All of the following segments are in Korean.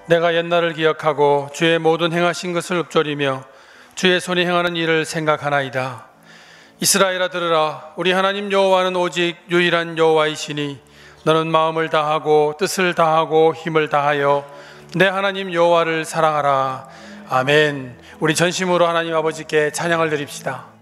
내가 옛날을 기억하고 주의 모든 행하신 것을 읊조리며 주의 손이 행하는 일을 생각하나이다. 이스라엘아 들으라. 우리 하나님 여호와는 오직 유일한 여호와이시니 너는 마음을 다하고 뜻을 다하고 힘을 다하여 내 하나님 여호와를 사랑하라. 아멘. 우리 전심으로 하나님 아버지께 찬양을 드립시다.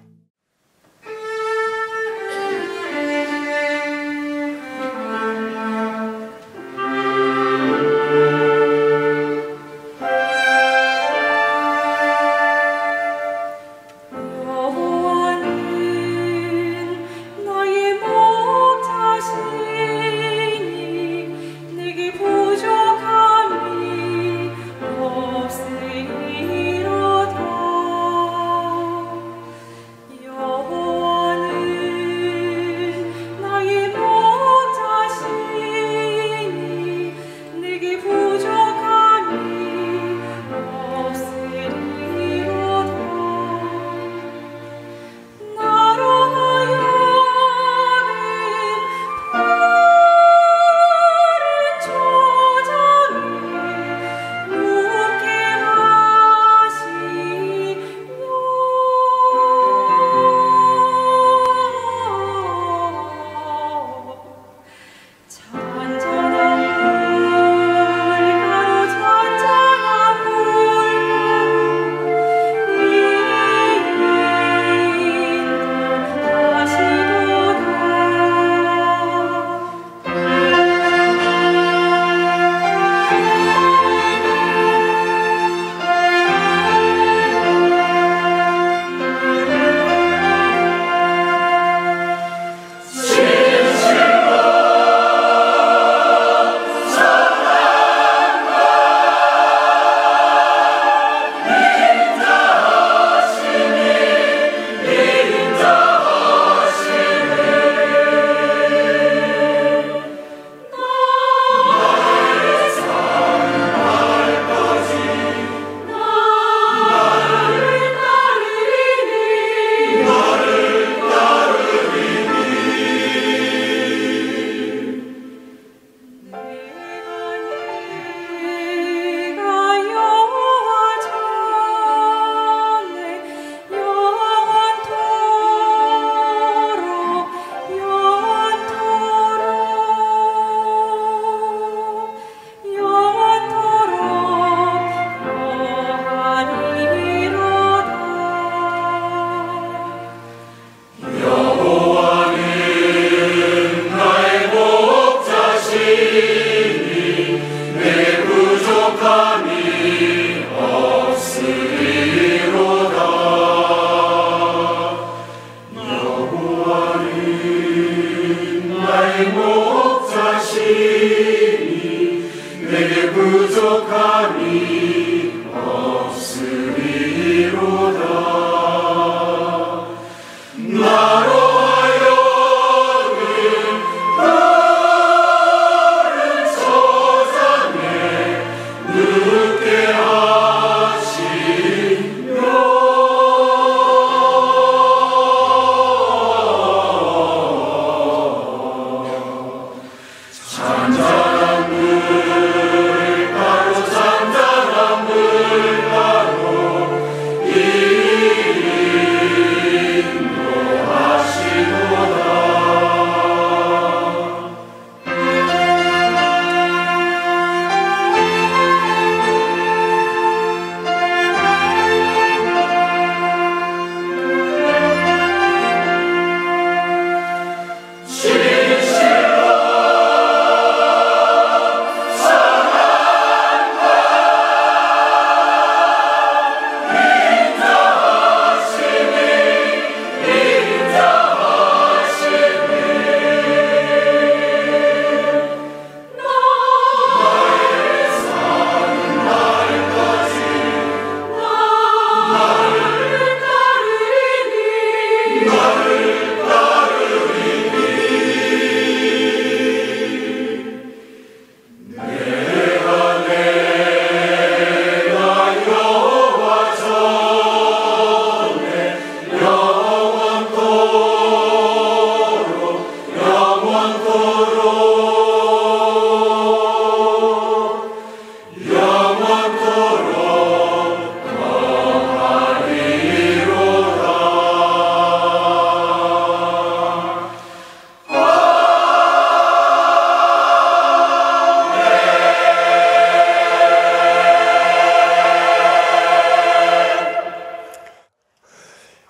잔잔한 물 가로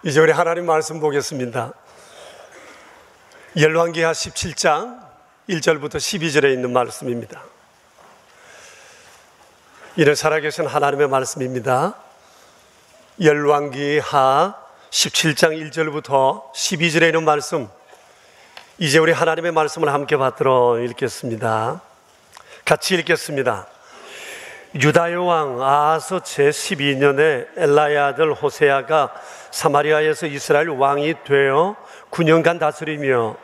이제 우리 하나님 말씀 보겠습니다. 열왕기하 17장 1절부터 12절에 있는 말씀입니다. 이는 살아계신 하나님의 말씀입니다. 열왕기하 17장 1절부터 12절에 있는 말씀, 이제 우리 하나님의 말씀을 함께 받들어 읽겠습니다. 같이 읽겠습니다. 유다의 왕 아하스 제12년에 엘라의 아들 호세아가 사마리아에서 이스라엘 왕이 되어 9년간 다스리며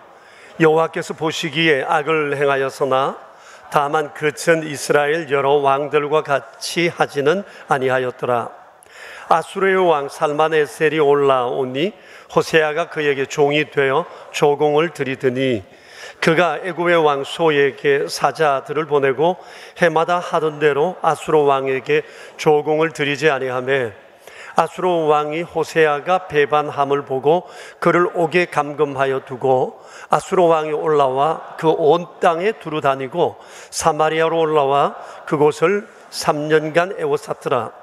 여호와께서 보시기에 악을 행하였으나 다만 그 전 이스라엘 여러 왕들과 같이 하지는 아니하였더라. 아수르의 왕 살만에셀이 올라오니 호세아가 그에게 종이 되어 조공을 드리더니 그가 애굽의 왕 소에게 사자들을 보내고 해마다 하던 대로 아수르 왕에게 조공을 드리지 아니하며 아수르 왕이 호세아가 배반함을 보고 그를 옥에 감금하여 두고 아수르 왕이 올라와 그 온 땅에 두루 다니고 사마리아로 올라와 그곳을 3년간 에워쌌더라.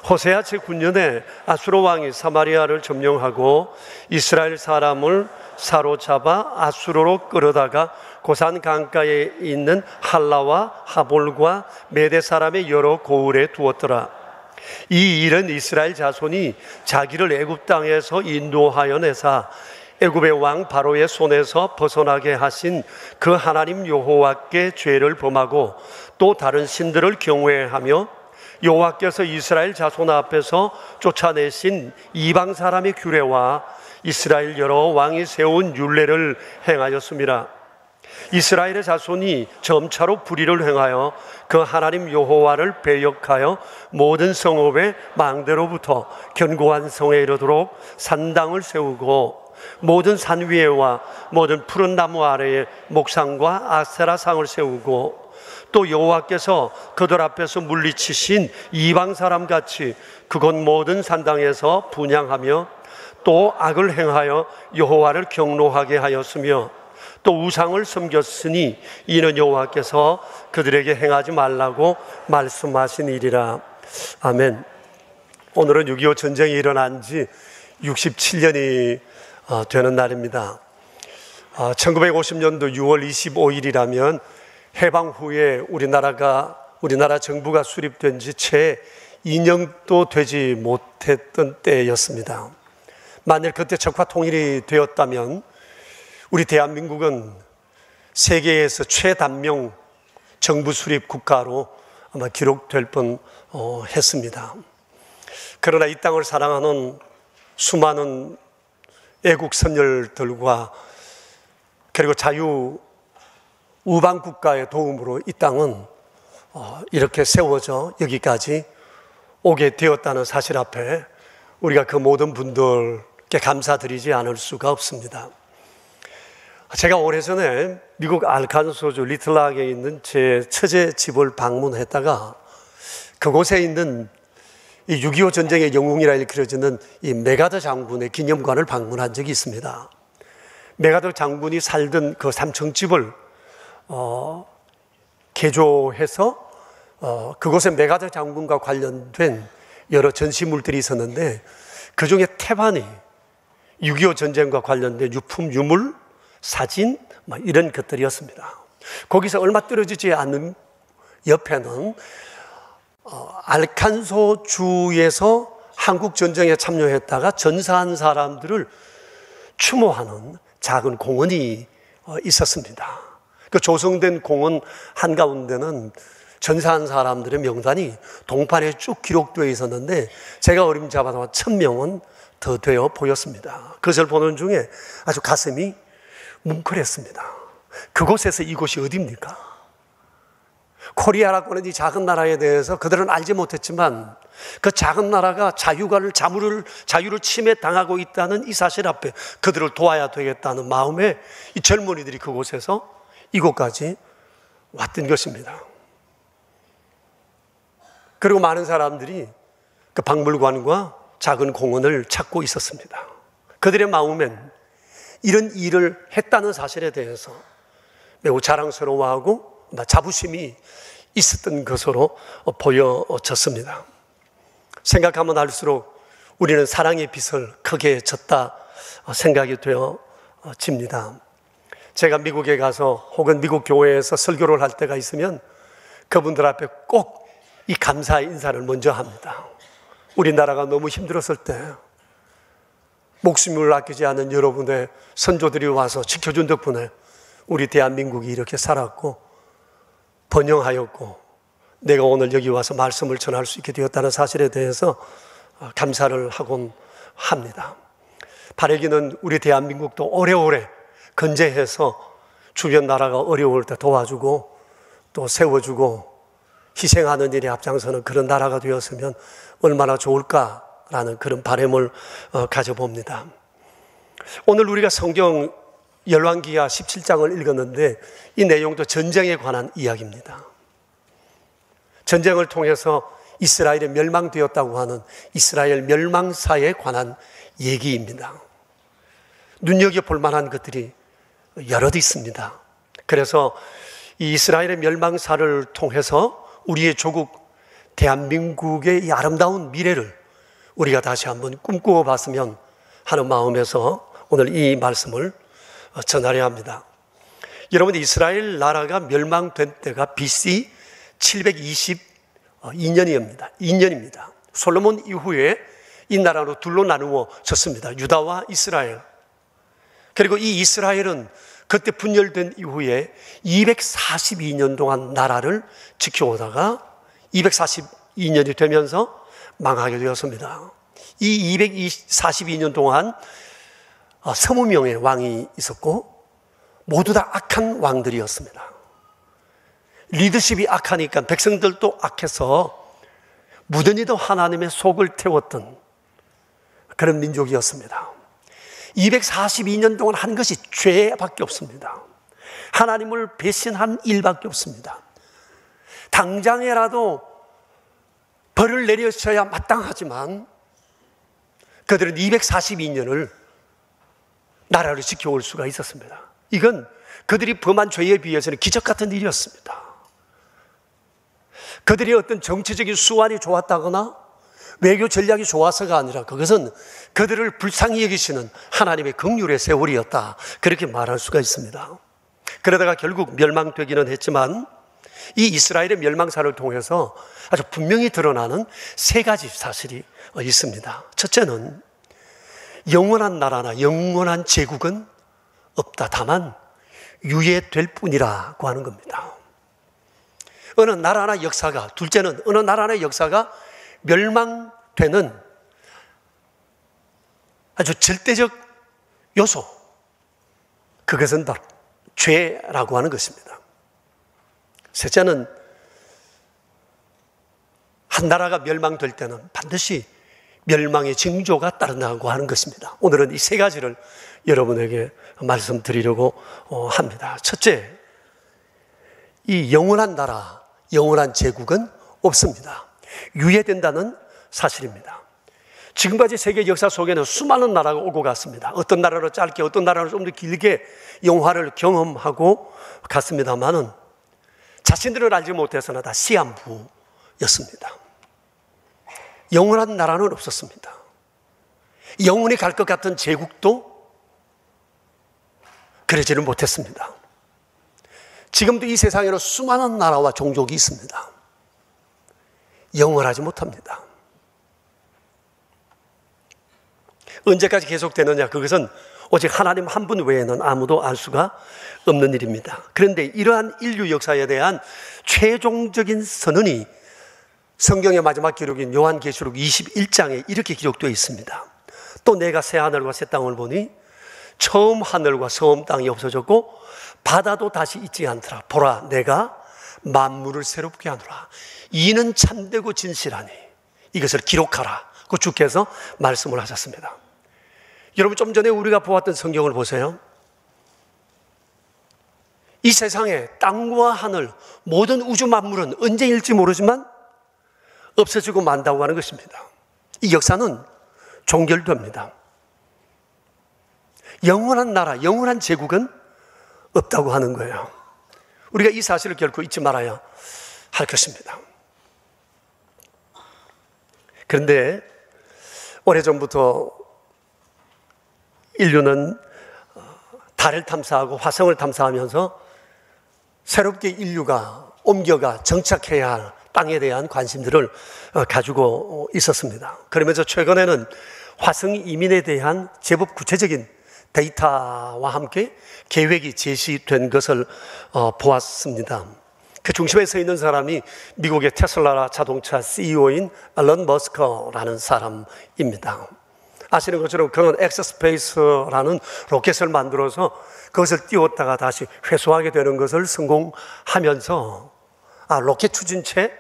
호세아 제9년에 아수르 왕이 사마리아를 점령하고 이스라엘 사람을 사로잡아 아수르로 끌어다가 고산 강가에 있는 할라와 하볼과 메대 사람의 여러 고을에 두었더라. 이 일은 이스라엘 자손이 자기를 애굽 땅에서 인도하여 내사 애굽의 왕 바로의 손에서 벗어나게 하신 그 하나님 여호와께 죄를 범하고 또 다른 신들을 경외하며 여호와께서 이스라엘 자손 앞에서 쫓아내신 이방 사람의 규례와 이스라엘 여러 왕이 세운 율례를 행하였습니다. 이스라엘의 자손이 점차로 불의를 행하여 그 하나님 여호와를 배역하여 모든 성읍의 망대로부터 견고한 성에 이르도록 산당을 세우고 모든 산 위에와 모든 푸른 나무 아래에 목상과 아세라상을 세우고 또 여호와께서 그들 앞에서 물리치신 이방 사람같이 그곳 모든 산당에서 분향하며 또 악을 행하여 여호와를 경노하게 하였으며 또 우상을 섬겼으니 이는 여호와께서 그들에게 행하지 말라고 말씀하신 일이라. 아멘. 오늘은 6.25 전쟁이 일어난 지 67년이 되는 날입니다. 1950년도 6월 25일이라면 해방 후에 우리나라 정부가 수립된 지 채 2년도 되지 못했던 때였습니다. 만일 그때 적화 통일이 되었다면 우리 대한민국은 세계에서 최단명 정부 수립 국가로 아마 기록될 뻔했습니다. 그러나 이 땅을 사랑하는 수많은 애국 선열들과 그리고 자유 우방 국가의 도움으로 이 땅은 이렇게 세워져 여기까지 오게 되었다는 사실 앞에 우리가 그 모든 분들께 감사드리지 않을 수가 없습니다. 제가 오래전에 미국 알칸소주 리틀락에 있는 제 처제 집을 방문했다가 그곳에 있는 이 6.25 전쟁의 영웅이라 일컬어지는 이 메가더 장군의 기념관을 방문한 적이 있습니다. 메가더 장군이 살던 그 3층 집을 개조해서 그곳에 메가더 장군과 관련된 여러 전시물들이 있었는데 그 중에 태반이 6.25 전쟁과 관련된 유품, 유물, 사진 이런 것들이었습니다. 거기서 얼마 떨어지지 않는 옆에는 알칸소 주에서 한국 전쟁에 참여했다가 전사한 사람들을 추모하는 작은 공원이 있었습니다. 그 조성된 공원 한가운데는 전사한 사람들의 명단이 동판에 쭉 기록되어 있었는데 제가 어림잡아서 1000명은 더 되어 보였습니다. 그것을 보는 중에 아주 가슴이 뭉클했습니다. 그곳에서 이곳이 어디입니까? 코리아라고 하는 이 작은 나라에 대해서 그들은 알지 못했지만 그 작은 나라가 자유를 침해당하고 있다는 이 사실 앞에 그들을 도와야 되겠다는 마음에 이 젊은이들이 그곳에서 이곳까지 왔던 것입니다. 그리고 많은 사람들이 그 박물관과 작은 공원을 찾고 있었습니다. 그들의 마음엔 이런 일을 했다는 사실에 대해서 매우 자랑스러워하고 자부심이 있었던 것으로 보여졌습니다. 생각하면 할수록 우리는 사랑의 빛을 크게 졌다 생각이 되어집니다. 제가 미국에 가서 혹은 미국 교회에서 설교를 할 때가 있으면 그분들 앞에 꼭 이 감사의 인사를 먼저 합니다. 우리나라가 너무 힘들었을 때 목숨을 아끼지 않은 여러분의 선조들이 와서 지켜준 덕분에 우리 대한민국이 이렇게 살았고 번영하였고 내가 오늘 여기 와서 말씀을 전할 수 있게 되었다는 사실에 대해서 감사를 하곤 합니다. 바라기는 우리 대한민국도 오래오래 건재해서 주변 나라가 어려울 때 도와주고 또 세워주고 희생하는 일에 앞장서는 그런 나라가 되었으면 얼마나 좋을까라는 그런 바람을 가져봅니다. 오늘 우리가 성경 열왕기하 17장을 읽었는데 이 내용도 전쟁에 관한 이야기입니다. 전쟁을 통해서 이스라엘이 멸망되었다고 하는 이스라엘 멸망사에 관한 얘기입니다. 눈여겨볼 만한 것들이 여럿 있습니다. 그래서 이 이스라엘의 멸망사를 통해서 우리의 조국 대한민국의 이 아름다운 미래를 우리가 다시 한번 꿈꾸어 봤으면 하는 마음에서 오늘 이 말씀을 전하려 합니다. 여러분, 이스라엘 나라가 멸망된 때가 BC 722년입니다. 솔로몬 이후에 이 나라로 둘로 나누어졌습니다. 유다와 이스라엘. 그리고 이 이스라엘은 그때 분열된 이후에 242년 동안 나라를 지켜오다가 242년이 되면서 망하게 되었습니다. 이 242년 동안 20명의 왕이 있었고 모두 다 악한 왕들이었습니다. 리더십이 악하니까 백성들도 악해서 무던히도 하나님의 속을 태웠던 그런 민족이었습니다. 242년 동안 한 것이 죄밖에 없습니다. 하나님을 배신한 일밖에 없습니다. 당장에라도 벌을 내려셔야 마땅하지만 그들은 242년을 나라를 지켜올 수가 있었습니다. 이건 그들이 범한 죄에 비해서는 기적 같은 일이었습니다. 그들이 어떤 정치적인 수완이 좋았다거나 외교 전략이 좋아서가 아니라 그것은 그들을 불쌍히 여기시는 하나님의 긍휼의 세월이었다, 그렇게 말할 수가 있습니다. 그러다가 결국 멸망되기는 했지만 이 이스라엘의 멸망사를 통해서 아주 분명히 드러나는 세 가지 사실이 있습니다. 첫째는 영원한 나라나 영원한 제국은 없다. 다만 유예될 뿐이라고 하는 겁니다. 어느 나라나 역사가, 둘째는 어느 나라나 역사가 멸망되는 아주 절대적 요소, 그것은 바로 죄라고 하는 것입니다. 셋째는 한 나라가 멸망될 때는 반드시 멸망의 징조가 따른다고 하는 것입니다. 오늘은 이 세 가지를 여러분에게 말씀드리려고 합니다. 첫째, 이 영원한 나라, 영원한 제국은 없습니다. 유예된다는 사실입니다. 지금까지 세계 역사 속에는 수많은 나라가 오고 갔습니다. 어떤 나라로 짧게, 어떤 나라로 좀 더 길게 영화를 경험하고 갔습니다만은 자신들을 알지 못해서는 다 시한부였습니다. 영원한 나라는 없었습니다. 영원히 갈 것 같은 제국도 그러지는 못했습니다. 지금도 이 세상에는 수많은 나라와 종족이 있습니다. 영원하지 못합니다. 언제까지 계속되느냐? 그것은 오직 하나님 한 분 외에는 아무도 알 수가 없는 일입니다. 그런데 이러한 인류 역사에 대한 최종적인 선언이 성경의 마지막 기록인 요한계시록 21장에 이렇게 기록되어 있습니다. 또 내가 새 하늘과 새 땅을 보니 처음 하늘과 처음 땅이 없어졌고 바다도 다시 있지 않더라. 보라, 내가 만물을 새롭게 하노라. 이는 참되고 진실하니 이것을 기록하라. 그 주께서 말씀을 하셨습니다. 여러분, 좀 전에 우리가 보았던 성경을 보세요. 이 세상에 땅과 하늘, 모든 우주 만물은 언제일지 모르지만 없어지고 만다고 하는 것입니다. 이 역사는 종결됩니다. 영원한 나라, 영원한 제국은 없다고 하는 거예요. 우리가 이 사실을 결코 잊지 말아야 할 것입니다. 그런데 오래전부터 인류는 달을 탐사하고 화성을 탐사하면서 새롭게 인류가 옮겨가 정착해야 할 땅에 대한 관심들을 가지고 있었습니다. 그러면서 최근에는 화성 이민에 대한 제법 구체적인 데이터와 함께 계획이 제시된 것을 보았습니다. 그 중심에 서 있는 사람이 미국의 테슬라 자동차 CEO인 앨런 머스크라는 사람입니다. 아시는 것처럼 그는 엑스스페이스라는 로켓을 만들어서 그것을 띄웠다가 다시 회수하게 되는 것을 성공하면서 로켓 추진체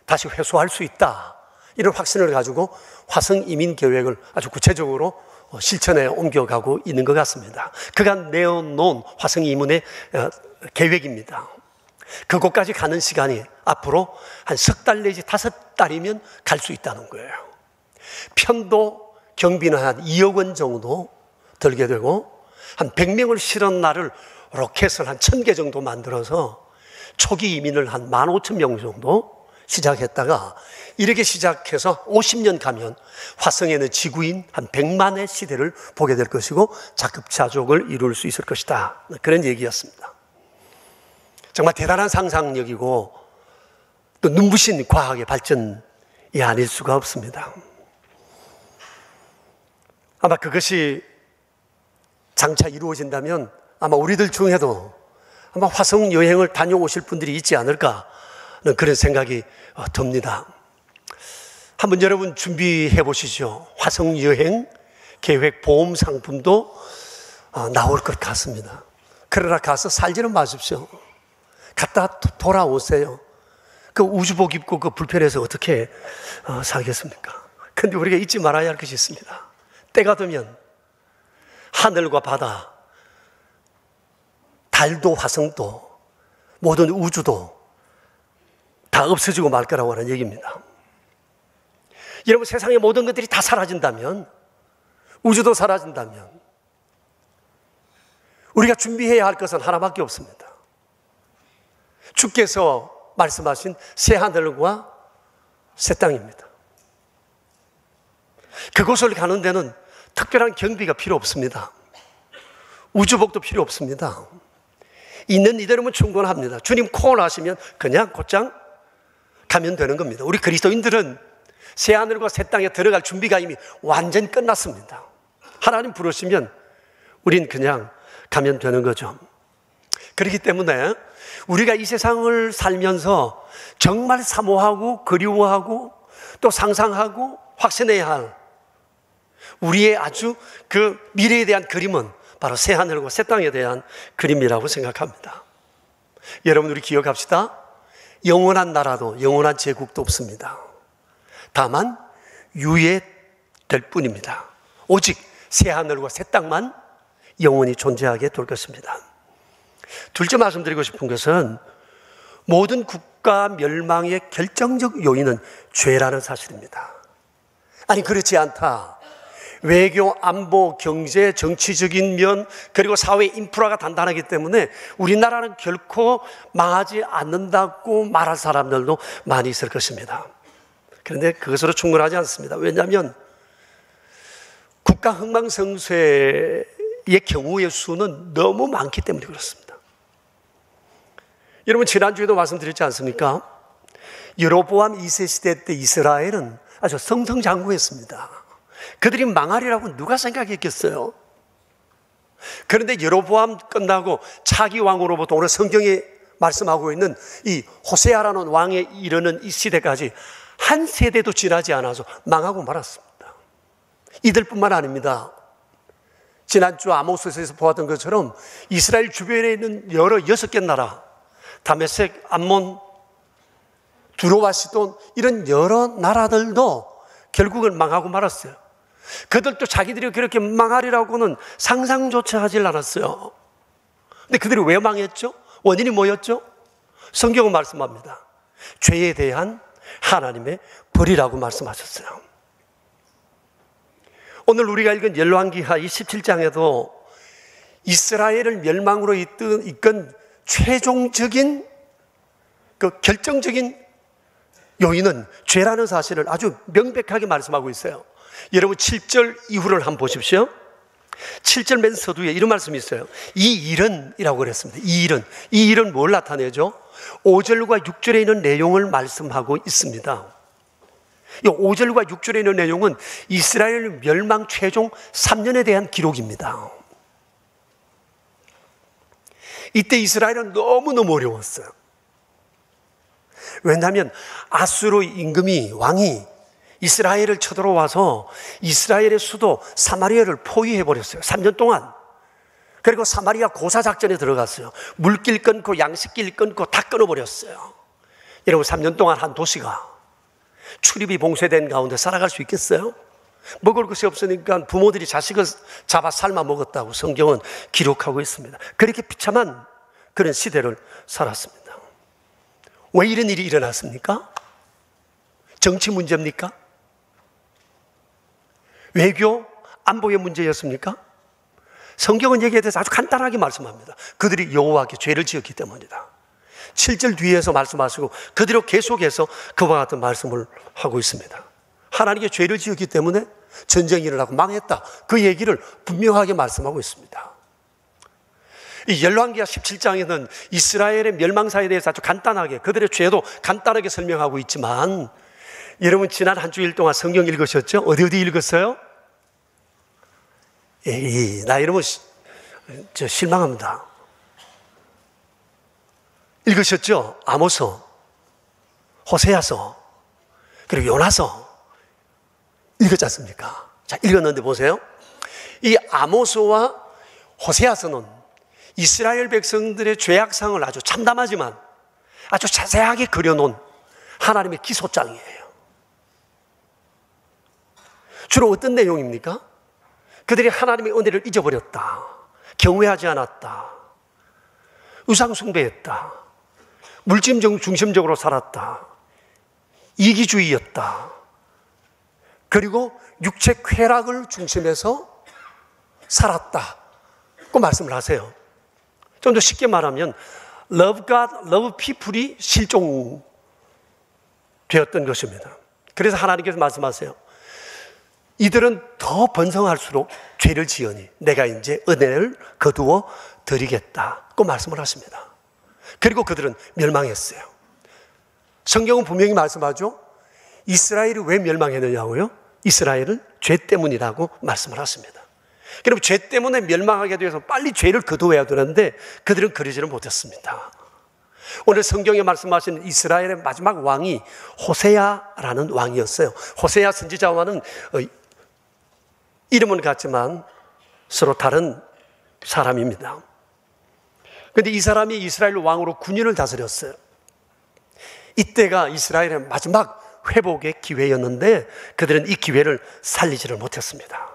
다시 회수할 수 있다, 이런 확신을 가지고 화성 이민 계획을 아주 구체적으로 실천에 옮겨가고 있는 것 같습니다. 그가 내어놓은 화성 이민의 계획입니다. 그곳까지 가는 시간이 앞으로 한 석 달 내지 5달이면 갈 수 있다는 거예요. 편도 경비는 한 2억 원 정도 들게 되고, 한 100명을 실은 날을 로켓을 한 1000개 정도 만들어서 초기 이민을 한 15,000명 정도 시작했다가, 이렇게 시작해서 50년 가면 화성에는 지구인 한 100만의 시대를 보게 될 것이고 자급자족을 이룰 수 있을 것이다, 그런 얘기였습니다. 정말 대단한 상상력이고 또 눈부신 과학의 발전이 아닐 수가 없습니다. 아마 그것이 장차 이루어진다면 아마 우리들 중에도 아마 화성 여행을 다녀오실 분들이 있지 않을까 하는 그런 생각이 듭니다. 한번 여러분 준비해 보시죠. 화성 여행 계획 보험 상품도 나올 것 같습니다. 그러나 가서 살지는 마십시오. 갔다 돌아오세요. 그 우주복 입고 그 불편해서 어떻게 살겠습니까? 그런데 우리가 잊지 말아야 할 것이 있습니다. 때가 되면 하늘과 바다, 달도 화성도 모든 우주도 다 없어지고 말 거라고 하는 얘기입니다. 여러분, 세상의 모든 것들이 다 사라진다면, 우주도 사라진다면 우리가 준비해야 할 것은 하나밖에 없습니다. 주께서 말씀하신 새 하늘과 새 땅입니다. 그곳을 가는 데는 특별한 경비가 필요 없습니다. 우주복도 필요 없습니다. 있는 이대로면 충분합니다. 주님 콜하시면 그냥 곧장 가면 되는 겁니다. 우리 그리스도인들은 새 하늘과 새 땅에 들어갈 준비가 이미 완전 끝났습니다. 하나님 부르시면 우린 그냥 가면 되는 거죠. 그렇기 때문에 우리가 이 세상을 살면서 정말 사모하고 그리워하고 또 상상하고 확신해야 할 우리의 아주 그 미래에 대한 그림은 바로 새 하늘과 새 땅에 대한 그림이라고 생각합니다. 여러분, 우리 기억합시다. 영원한 나라도 영원한 제국도 없습니다. 다만 유예될 뿐입니다. 오직 새 하늘과 새 땅만 영원히 존재하게 될 것입니다. 둘째 말씀드리고 싶은 것은 모든 국가 멸망의 결정적 요인은 죄라는 사실입니다. 아니, 그렇지 않다. 외교, 안보, 경제, 정치적인 면, 그리고 사회 인프라가 단단하기 때문에 우리나라는 결코 망하지 않는다고 말할 사람들도 많이 있을 것입니다. 그런데 그것으로 충분하지 않습니다. 왜냐하면 국가 흥망성쇠의 경우의 수는 너무 많기 때문에 그렇습니다. 여러분, 지난주에도 말씀드렸지 않습니까? 여로보암 2세 시대 때 이스라엘은 아주 승승장구했습니다. 그들이 망하리라고 누가 생각했겠어요? 그런데 여로보암 끝나고 차기 왕으로부터 오늘 성경에 말씀하고 있는 이 호세아라는 왕에 이르는 이 시대까지 한 세대도 지나지 않아서 망하고 말았습니다. 이들뿐만 아닙니다. 지난주 아모스에서 보았던 것처럼 이스라엘 주변에 있는 여러 6개 나라, 다메섹, 암몬, 두로와 시돈, 이런 여러 나라들도 결국은 망하고 말았어요. 그들도 자기들이 그렇게 망하리라고는 상상조차 하질 않았어요. 근데 그들이 왜 망했죠? 원인이 뭐였죠? 성경은 말씀합니다. 죄에 대한 하나님의 벌이라고 말씀하셨어요. 오늘 우리가 읽은 열왕기하 17장에도 이스라엘을 멸망으로 이끈 최종적인 그 결정적인 요인은 죄라는 사실을 아주 명백하게 말씀하고 있어요. 여러분 7절 이후를 한번 보십시오. 7절 맨 서두에 이런 말씀이 있어요. 이 일은 이라고 그랬습니다. 이 일은 뭘 나타내죠? 5절과 6절에 있는 내용을 말씀하고 있습니다. 이 5절과 6절에 있는 내용은 이스라엘 멸망 최종 3년에 대한 기록입니다. 이때 이스라엘은 너무너무 어려웠어요. 왜냐하면 아수르 임금이 왕이 이스라엘을 쳐들어와서 이스라엘의 수도 사마리아를 포위해버렸어요. 3년 동안. 그리고 사마리아 고사작전에 들어갔어요. 물길 끊고 양식길 끊고 다 끊어버렸어요. 여러분 3년 동안 한 도시가 출입이 봉쇄된 가운데 살아갈 수 있겠어요? 먹을 것이 없으니까 부모들이 자식을 잡아 삶아 먹었다고 성경은 기록하고 있습니다. 그렇게 비참한 그런 시대를 살았습니다. 왜 이런 일이 일어났습니까? 정치 문제입니까? 외교, 안보의 문제였습니까? 성경은 여기에 대해서 아주 간단하게 말씀합니다. 그들이 여호와께 죄를 지었기 때문이다. 7절 뒤에서 말씀하시고 그대로 계속해서 그와 같은 말씀을 하고 있습니다. 하나님께 죄를 지었기 때문에 전쟁이 일어나고 망했다. 그 얘기를 분명하게 말씀하고 있습니다. 이 열왕기하 17장에는 이스라엘의 멸망사에 대해서 아주 간단하게 그들의 죄도 간단하게 설명하고 있지만 여러분 지난 한 주일 동안 성경 읽으셨죠? 어디 읽었어요? 나 여러분 저 실망합니다. 읽으셨죠? 아모서, 호세아서, 그리고 요나서 읽었지 않습니까? 자, 읽었는데 보세요. 이 아모서와 호세아서는 이스라엘 백성들의 죄악상을 아주 참담하지만 아주 자세하게 그려놓은 하나님의 기소장이에요. 주로 어떤 내용입니까? 그들이 하나님의 은혜를 잊어버렸다. 경외하지 않았다. 우상숭배했다. 물질 중심적으로 살았다. 이기주의였다. 그리고 육체 쾌락을 중심해서 살았다고 말씀을 하세요. 좀 더 쉽게 말하면 Love God, Love People이 실종되었던 것입니다. 그래서 하나님께서 말씀하세요. 이들은 더 번성할수록 죄를 지으니 내가 이제 은혜를 거두어 드리겠다고 말씀을 하십니다. 그리고 그들은 멸망했어요. 성경은 분명히 말씀하죠. 이스라엘이 왜 멸망했느냐고요? 이스라엘은 죄 때문이라고 말씀을 하십니다. 그럼 죄 때문에 멸망하게 되어서 빨리 죄를 거두어야 되는데 그들은 그러지를 못했습니다. 오늘 성경에 말씀하신 이스라엘의 마지막 왕이 호세아라는 왕이었어요. 호세아 선지자와는 이름은 같지만 서로 다른 사람입니다. 그런데 이 사람이 이스라엘 왕으로 9년을 다스렸어요. 이때가 이스라엘의 마지막 회복의 기회였는데 그들은 이 기회를 살리지를 못했습니다.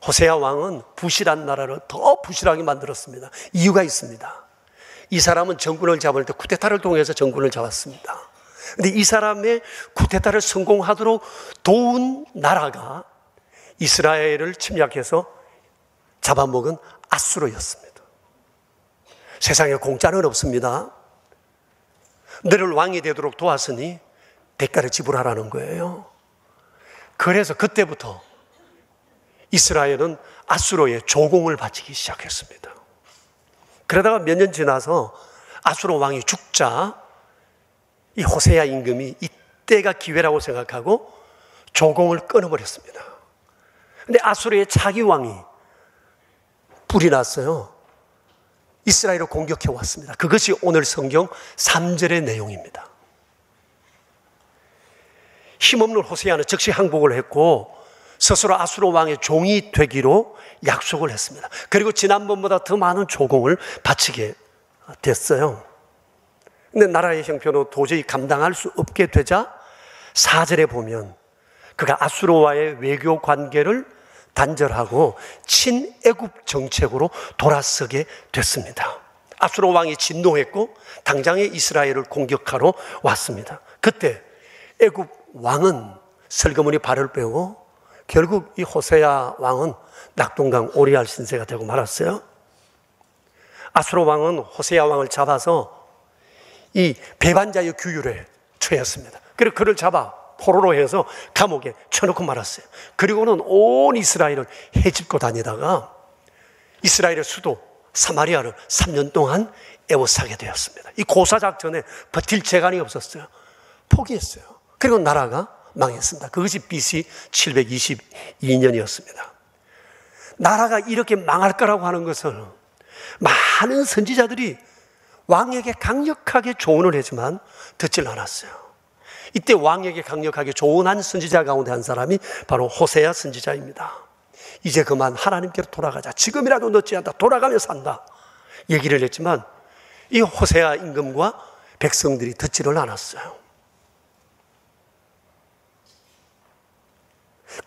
호세아 왕은 부실한 나라를 더 부실하게 만들었습니다. 이유가 있습니다. 이 사람은 정권을 잡을 때 쿠데타를 통해서 정권을 잡았습니다. 그런데 이 사람의 쿠데타를 성공하도록 도운 나라가 이스라엘을 침략해서 잡아먹은 아수르였습니다. 세상에 공짜는 없습니다. 너를 왕이 되도록 도왔으니 대가를 지불하라는 거예요. 그래서 그때부터 이스라엘은 아수르의 조공을 바치기 시작했습니다. 그러다가 몇 년 지나서 아수르 왕이 죽자 이 호세아 임금이 이때가 기회라고 생각하고 조공을 끊어버렸습니다. 근데 아수르의 차기 왕이 불이 났어요. 이스라엘을 공격해 왔습니다. 그것이 오늘 성경 3절의 내용입니다. 힘없는 호세아는 즉시 항복을 했고 스스로 아수르 왕의 종이 되기로 약속을 했습니다. 그리고 지난번보다 더 많은 조공을 바치게 됐어요. 근데 나라의 형편은 도저히 감당할 수 없게 되자 4절에 보면 그가 아수르와의 외교 관계를 단절하고 친애굽 정책으로 돌아서게 됐습니다. 아수르 왕이 진노했고 당장에 이스라엘을 공격하러 왔습니다. 그때 애굽 왕은 슬그머니 발을 빼고 결국 이 호세아 왕은 낙동강 오리알 신세가 되고 말았어요. 아수르 왕은 호세아 왕을 잡아서 이 배반자의 규율에 처했습니다. 그리고 그를 잡아 포로로 해서 감옥에 쳐놓고 말았어요. 그리고는 온 이스라엘을 헤집고 다니다가 이스라엘의 수도 사마리아를 3년 동안 애워싸게 되었습니다. 이 고사작전에 버틸 재간이 없었어요. 포기했어요. 그리고 나라가 망했습니다. 그것이 BC 722년이었습니다. 나라가 이렇게 망할 거라고 하는 것을 많은 선지자들이 왕에게 강력하게 조언을 했지만 듣질 않았어요. 이때 왕에게 강력하게 조언한 선지자 가운데 한 사람이 바로 호세아 선지자입니다. 이제 그만 하나님께로 돌아가자. 지금이라도 늦지 않다. 돌아가며 산다. 얘기를 했지만 이 호세아 임금과 백성들이 듣지를 않았어요.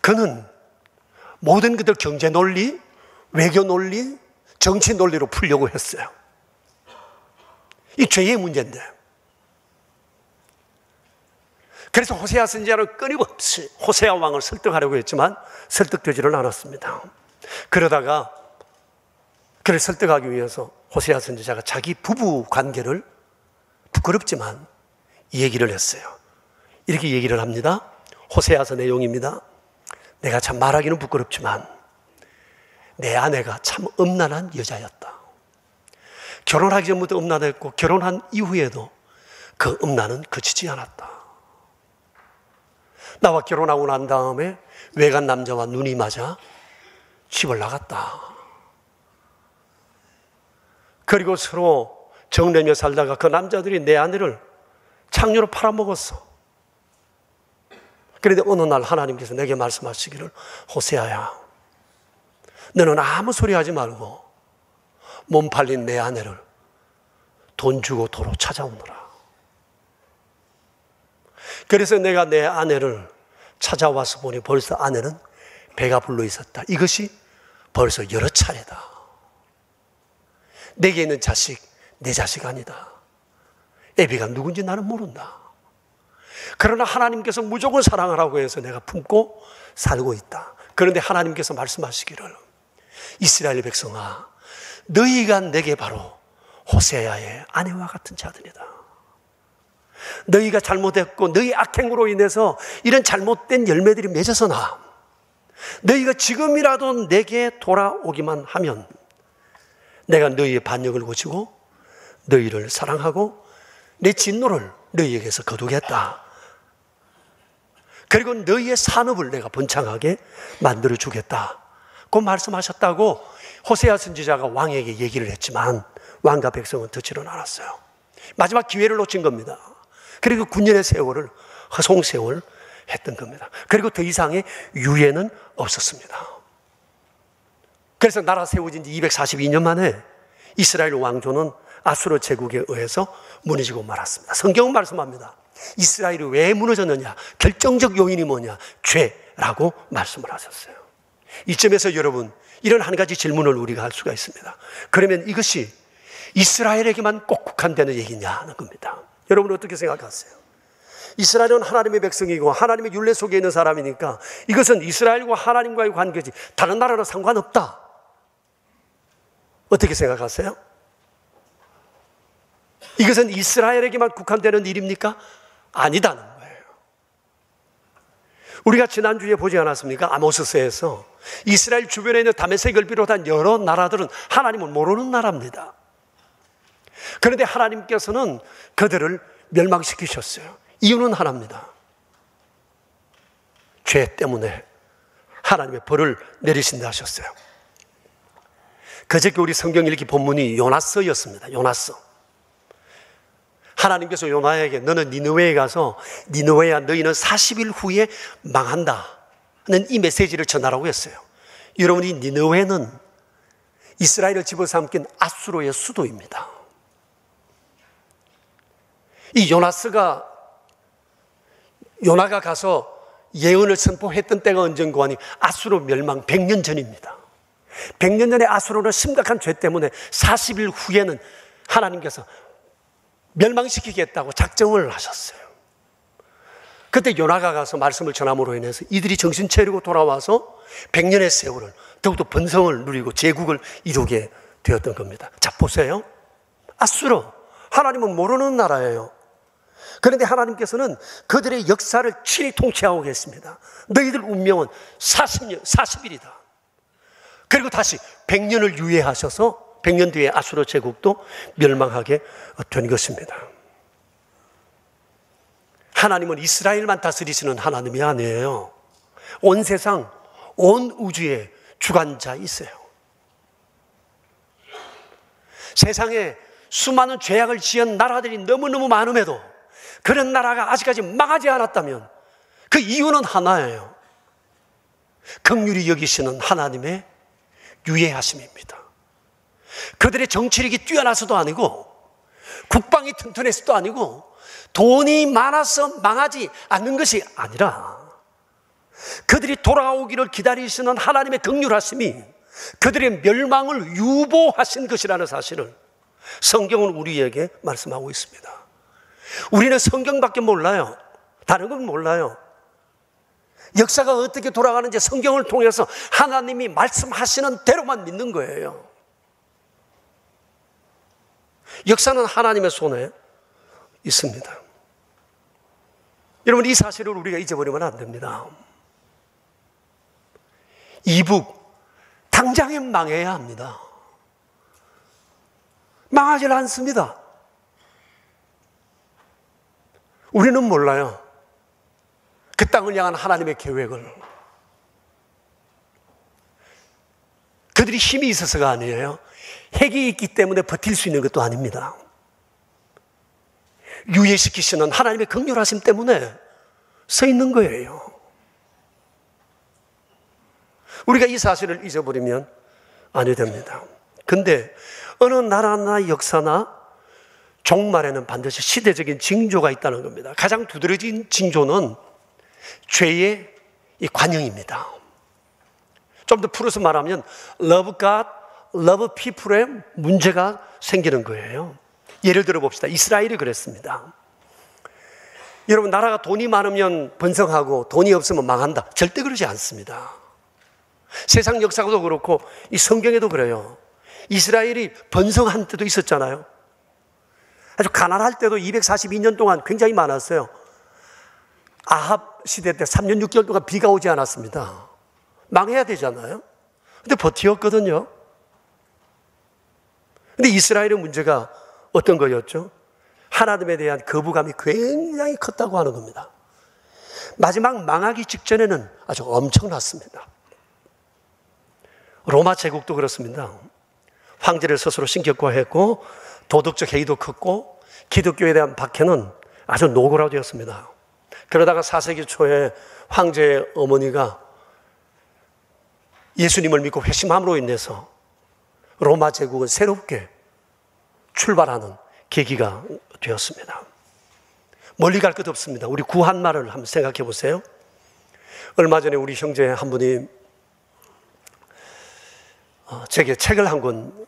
그는 모든 것들 경제 논리, 외교 논리, 정치 논리로 풀려고 했어요. 이 죄의 문제인데. 그래서 호세아 선지자는 끊임없이 호세아 왕을 설득하려고 했지만 설득되지는 않았습니다. 그러다가 그를 설득하기 위해서 호세아 선지자가 자기 부부 관계를 부끄럽지만 이 얘기를 했어요. 이렇게 얘기를 합니다. 호세아서 내용입니다. 내가 참 말하기는 부끄럽지만 내 아내가 참 음란한 여자였다. 결혼하기 전부터 음란했고 결혼한 이후에도 그 음란은 그치지 않았다. 나와 결혼하고 난 다음에 외간 남자와 눈이 맞아 집을 나갔다. 그리고 서로 정내며 살다가 그 남자들이 내 아내를 창녀로 팔아먹었어. 그런데 어느 날 하나님께서 내게 말씀하시기를 호세아야, 너는 아무 소리 하지 말고 몸 팔린 내 아내를 돈 주고 도로 찾아오너라. 그래서 내가 내 아내를 찾아와서 보니 벌써 아내는 배가 불러 있었다. 이것이 벌써 여러 차례다. 내게 있는 자식, 내 자식 아니다. 애비가 누군지 나는 모른다. 그러나 하나님께서 무조건 사랑하라고 해서 내가 품고 살고 있다. 그런데 하나님께서 말씀하시기를 이스라엘 백성아, 너희가 내게 바로 호세아의 아내와 같은 자들이다. 너희가 잘못했고 너희 악행으로 인해서 이런 잘못된 열매들이 맺어서나 너희가 지금이라도 내게 돌아오기만 하면 내가 너희의 반역을 고치고 너희를 사랑하고 내 진노를 너희에게서 거두겠다. 그리고 너희의 산업을 내가 번창하게 만들어 주겠다. 그 말씀하셨다고 호세아 선지자가 왕에게 얘기를 했지만 왕과 백성은 듣지는 않았어요. 마지막 기회를 놓친 겁니다. 그리고 9년의 세월을 허송세월 했던 겁니다. 그리고 더 이상의 유예는 없었습니다. 그래서 나라 세워진 지 242년 만에 이스라엘 왕조는 아수르 제국에 의해서 무너지고 말았습니다. 성경은 말씀합니다. 이스라엘이 왜 무너졌느냐? 결정적 요인이 뭐냐? 죄라고 말씀을 하셨어요. 이점에서 여러분, 이런 한 가지 질문을 우리가 할 수가 있습니다. 그러면 이것이 이스라엘에게만 꼭 국한되는 얘기냐는 겁니다. 여러분 어떻게 생각하세요? 이스라엘은 하나님의 백성이고 하나님의 율례 속에 있는 사람이니까 이것은 이스라엘과 하나님과의 관계지 다른 나라랑 상관없다. 어떻게 생각하세요? 이것은 이스라엘에게만 국한되는 일입니까? 아니다는 거예요. 우리가 지난주에 보지 않았습니까? 아모스서에서 이스라엘 주변에 있는 다메섹을 비롯한 여러 나라들은 하나님을 모르는 나라입니다. 그런데 하나님께서는 그들을 멸망시키셨어요. 이유는 하나입니다. 죄 때문에 하나님의 벌을 내리신다 하셨어요. 그저께 우리 성경 읽기 본문이 요나서였습니다. 요나서. 하나님께서 요나에게 너는 니느웨에 가서 니느웨야 너희는 40일 후에 망한다 하는 이 메시지를 전하라고 했어요. 여러분, 이 니느웨는 이스라엘을 집어삼킨 아수르의 수도입니다. 이 요나가 가서 예언을 선포했던 때가 언젠고 하니 아수르 멸망 100년 전입니다. 100년 전에 아수르는 심각한 죄 때문에 40일 후에는 하나님께서 멸망시키겠다고 작정을 하셨어요. 그때 요나가 가서 말씀을 전함으로 인해서 이들이 정신 차리고 돌아와서 100년의 세월을 더욱더 번성을 누리고 제국을 이루게 되었던 겁니다. 자, 보세요. 아수르, 하나님은 모르는 나라예요. 그런데 하나님께서는 그들의 역사를 친히 통치하고 계십니다. 너희들 운명은 40일이다. 그리고 다시 100년을 유예하셔서 100년 뒤에 아수르 제국도 멸망하게 된 것입니다. 하나님은 이스라엘만 다스리시는 하나님이 아니에요. 온 세상, 온 우주의 주관자이세요. 세상에 수많은 죄악을 지은 나라들이 너무너무 많음에도 그런 나라가 아직까지 망하지 않았다면 그 이유는 하나예요. 긍휼히 여기시는 하나님의 유예하심입니다. 그들의 정치력이 뛰어나서도 아니고 국방이 튼튼해서도 아니고 돈이 많아서 망하지 않는 것이 아니라 그들이 돌아오기를 기다리시는 하나님의 긍휼하심이 그들의 멸망을 유보하신 것이라는 사실을 성경은 우리에게 말씀하고 있습니다. 우리는 성경밖에 몰라요. 다른 건 몰라요. 역사가 어떻게 돌아가는지 성경을 통해서 하나님이 말씀하시는 대로만 믿는 거예요. 역사는 하나님의 손에 있습니다. 여러분, 이 사실을 우리가 잊어버리면 안 됩니다. 이북 당장에 망해야 합니다. 망하질 않습니다. 우리는 몰라요. 그 땅을 향한 하나님의 계획을. 그들이 힘이 있어서가 아니에요. 핵이 있기 때문에 버틸 수 있는 것도 아닙니다. 유예시키시는 하나님의 긍휼하심 때문에 서 있는 거예요. 우리가 이 사실을 잊어버리면 아니 됩니다. 근데 어느 나라나 역사나 종말에는 반드시 시대적인 징조가 있다는 겁니다. 가장 두드러진 징조는 죄의 이 관영입니다. 좀 더 풀어서 말하면 Love God, Love People의 문제가 생기는 거예요. 예를 들어 봅시다. 이스라엘이 그랬습니다. 여러분, 나라가 돈이 많으면 번성하고 돈이 없으면 망한다. 절대 그러지 않습니다. 세상 역사도 그렇고 이 성경에도 그래요. 이스라엘이 번성한 때도 있었잖아요. 아주 가난할 때도 242년 동안 굉장히 많았어요. 아합 시대 때 3년 6개월 동안 비가 오지 않았습니다. 망해야 되잖아요. 근데 버티었거든요. 근데 이스라엘의 문제가 어떤 거였죠? 하나님에 대한 거부감이 굉장히 컸다고 하는 겁니다. 마지막 망하기 직전에는 아주 엄청났습니다. 로마 제국도 그렇습니다. 황제를 스스로 신격화했고 도덕적 해이도 컸고 기독교에 대한 박해는 아주 노골화되었습니다. 그러다가 4세기 초에 황제의 어머니가 예수님을 믿고 회심함으로 인해서 로마 제국은 새롭게 출발하는 계기가 되었습니다. 멀리 갈 것 없습니다. 우리 구한말을 한번 생각해 보세요. 얼마 전에 우리 형제 한 분이 제게 책을 한 권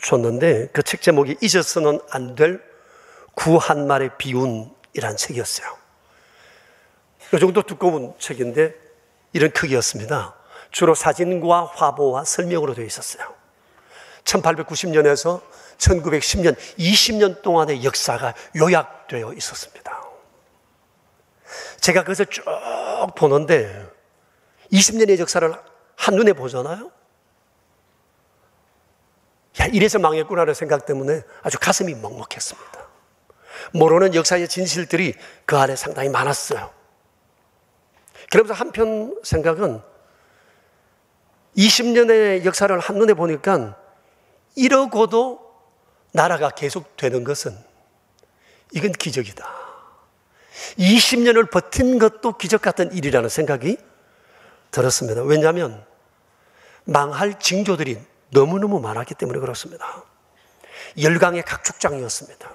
줬는데 그 책 제목이 잊어서는 안 될 구한말의 비운이라는 책이었어요. 이 정도 두꺼운 책인데 이런 크기였습니다. 주로 사진과 화보와 설명으로 되어 있었어요. 1890년에서 1910년 20년 동안의 역사가 요약되어 있었습니다. 제가 그것을 쭉 보는데 20년의 역사를 한눈에 보잖아요. 야, 이래서 망했구나라는 생각 때문에 아주 가슴이 먹먹했습니다. 모르는 역사의 진실들이 그 안에 상당히 많았어요. 그러면서 한편 생각은 20년의 역사를 한눈에 보니까 이러고도 나라가 계속되는 것은 이건 기적이다. 20년을 버틴 것도 기적 같은 일이라는 생각이 들었습니다. 왜냐하면 망할 징조들이 너무너무 많았기 때문에 그렇습니다. 열강의 각축장이었습니다.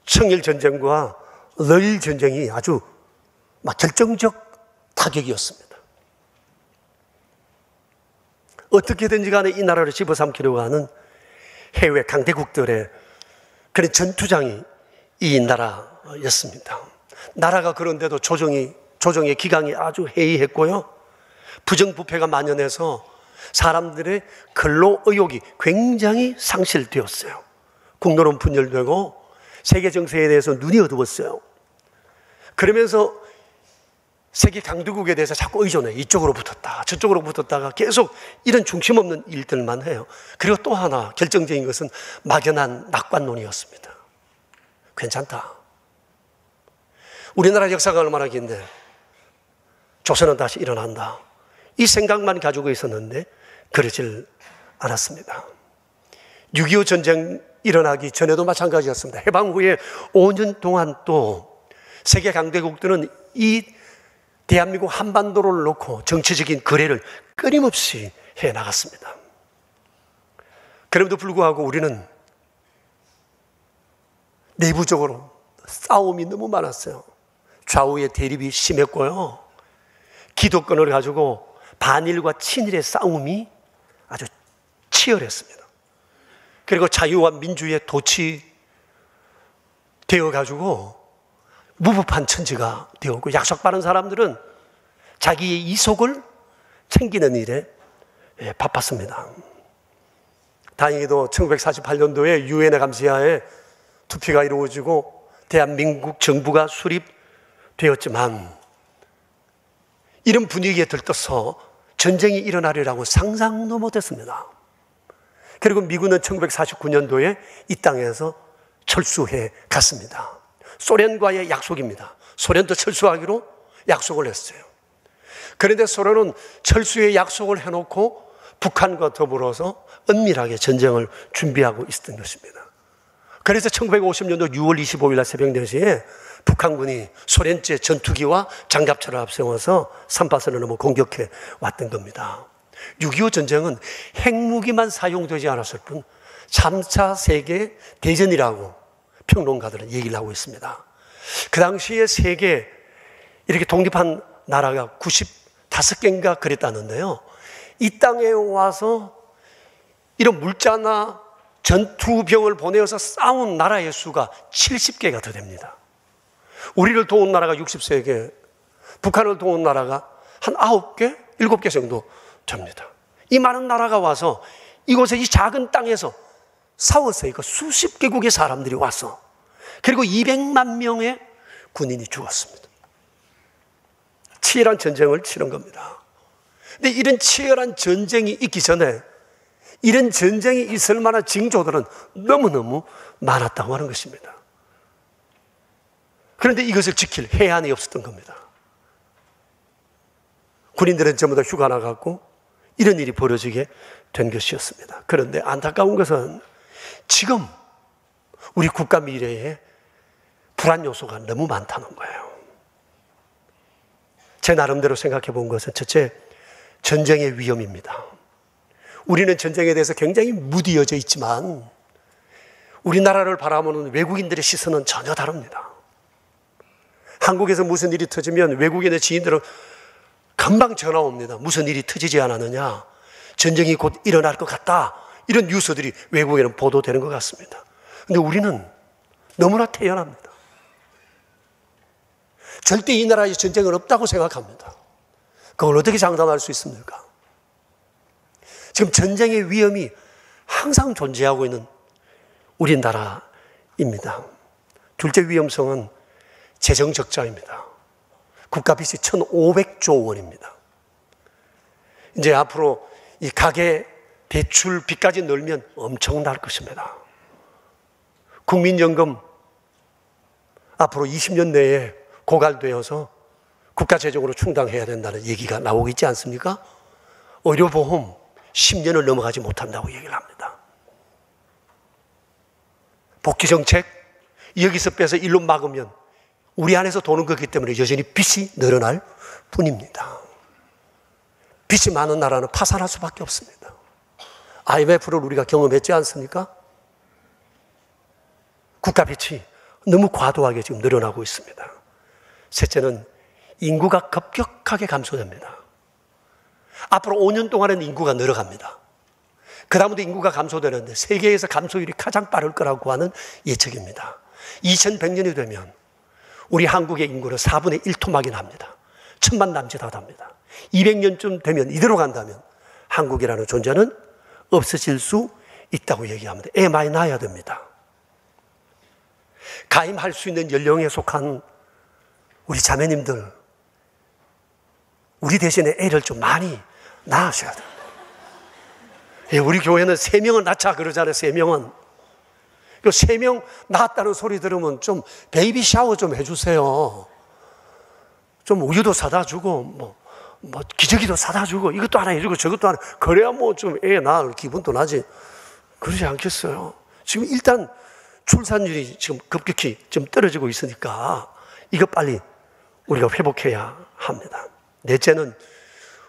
청일전쟁과 러일전쟁이 아주 결정적 타격이었습니다. 어떻게든지 간에 이 나라를 집어삼키려고 하는 해외 강대국들의 그런 전투장이 이 나라였습니다. 나라가 그런데도 조정의 기강이 아주 해이했고요. 부정부패가 만연해서 사람들의 근로 의욕이 굉장히 상실되었어요. 국론은 분열되고 세계 정세에 대해서 눈이 어두웠어요. 그러면서 세계 강대국에 대해서 자꾸 의존해. 이쪽으로 붙었다 저쪽으로 붙었다가 계속 이런 중심 없는 일들만 해요. 그리고 또 하나 결정적인 것은 막연한 낙관론이었습니다. 괜찮다, 우리나라 역사가 얼마나 긴데 조선은 다시 일어난다, 이 생각만 가지고 있었는데 그러질 않았습니다. 6.25 전쟁 일어나기 전에도 마찬가지였습니다. 해방 후에 5년 동안 또 세계 강대국들은 이 대한민국 한반도를 놓고 정치적인 거래를 끊임없이 해나갔습니다. 그럼에도 불구하고 우리는 내부적으로 싸움이 너무 많았어요. 좌우의 대립이 심했고요, 기득권을 가지고 반일과 친일의 싸움이 아주 치열했습니다. 그리고 자유와 민주의 도치 되어가지고 무법한 천지가 되었고, 약속받은 사람들은 자기의 이속을 챙기는 일에 바빴습니다. 다행히도 1948년도에 유엔의 감시하에 투표가 이루어지고 대한민국 정부가 수립되었지만, 이런 분위기에 들떠서 전쟁이 일어나리라고 상상도 못했습니다. 그리고 미군은 1949년도에 이 땅에서 철수해 갔습니다. 소련과의 약속입니다. 소련도 철수하기로 약속을 했어요. 그런데 소련은 철수의 약속을 해놓고 북한과 더불어서 은밀하게 전쟁을 준비하고 있었던 것입니다. 그래서 1950년도 6월 25일 날 새벽 4시에 북한군이 소련제 전투기와 장갑차를 앞세워서 삼파선을 넘어 공격해 왔던 겁니다. 6.25 전쟁은 핵무기만 사용되지 않았을 뿐 3차 세계 대전이라고 평론가들은 얘기를 하고 있습니다. 그 당시에 세계 이렇게 독립한 나라가 95개인가 그랬다는데요, 이 땅에 와서 이런 물자나 전투병을 보내어서 싸운 나라의 수가 70개가 더 됩니다. 우리를 도운 나라가 63개, 북한을 도운 나라가 한 9개, 7개 정도 됩니다. 이 많은 나라가 와서 이곳에 이 작은 땅에서 싸웠어요. 이거 수십 개국의 사람들이 와서. 그리고 200만 명의 군인이 죽었습니다. 치열한 전쟁을 치른 겁니다. 근데 이런 치열한 전쟁이 있기 전에 이런 전쟁이 있을 만한 징조들은 너무너무 많았다고 하는 것입니다. 그런데 이것을 지킬 해안이 없었던 겁니다. 군인들은 전부 다 휴가 나갔고 이런 일이 벌어지게 된 것이었습니다. 그런데 안타까운 것은 지금 우리 국가 미래에 불안 요소가 너무 많다는 거예요. 제 나름대로 생각해 본 것은 첫째, 전쟁의 위험입니다. 우리는 전쟁에 대해서 굉장히 무디어져 있지만 우리나라를 바라보는 외국인들의 시선은 전혀 다릅니다. 한국에서 무슨 일이 터지면 외국인의 지인들은 금방 전화 옵니다. 무슨 일이 터지지 않았느냐, 전쟁이 곧 일어날 것 같다, 이런 뉴스들이 외국에는 보도되는 것 같습니다. 그런데 우리는 너무나 태연합니다. 절대 이 나라에 전쟁은 없다고 생각합니다. 그걸 어떻게 장담할 수 있습니까? 지금 전쟁의 위험이 항상 존재하고 있는 우리나라입니다. 둘째 위험성은 재정 적자입니다. 국가 빚이 1,500조 원입니다. 이제 앞으로 이 가계 대출 빚까지 늘면 엄청날 것입니다. 국민연금 앞으로 20년 내에 고갈되어서 국가 재정으로 충당해야 된다는 얘기가 나오고 있지 않습니까? 의료보험 10년을 넘어가지 못한다고 얘기를 합니다. 복지정책 여기서 빼서 일로 막으면 우리 안에서 도는 거기 때문에 여전히 빚이 늘어날 뿐입니다. 빚이 많은 나라는 파산할 수밖에 없습니다. IMF를 우리가 경험했지 않습니까? 국가 빚이 너무 과도하게 지금 늘어나고 있습니다. 셋째는 인구가 급격하게 감소됩니다. 앞으로 5년 동안은 인구가 늘어갑니다. 그 다음부터 인구가 감소되는데 세계에서 감소율이 가장 빠를 거라고 하는 예측입니다. 2100년이 되면 우리 한국의 인구는 4분의 1토막이 납니다. 1000만 남짓하답니다. 200년쯤 되면 이대로 간다면 한국이라는 존재는 없어질 수 있다고 얘기합니다. 애 많이 낳아야 됩니다. 가임할 수 있는 연령에 속한 우리 자매님들, 우리 대신에 애를 좀 많이 낳으셔야 돼요. 우리 교회는 3명은 낳자 그러잖아요. 3명은. 3명 낳았다는 소리 들으면 좀 베이비 샤워 좀 해주세요. 좀 우유도 사다 주고, 뭐 기저귀도 사다 주고, 이것도 하나 해주고, 저것도 하나. 그래야 뭐 좀 애 낳을 기분도 나지. 그러지 않겠어요? 지금 일단 출산율이 지금 급격히 좀 떨어지고 있으니까 이거 빨리 우리가 회복해야 합니다. 넷째는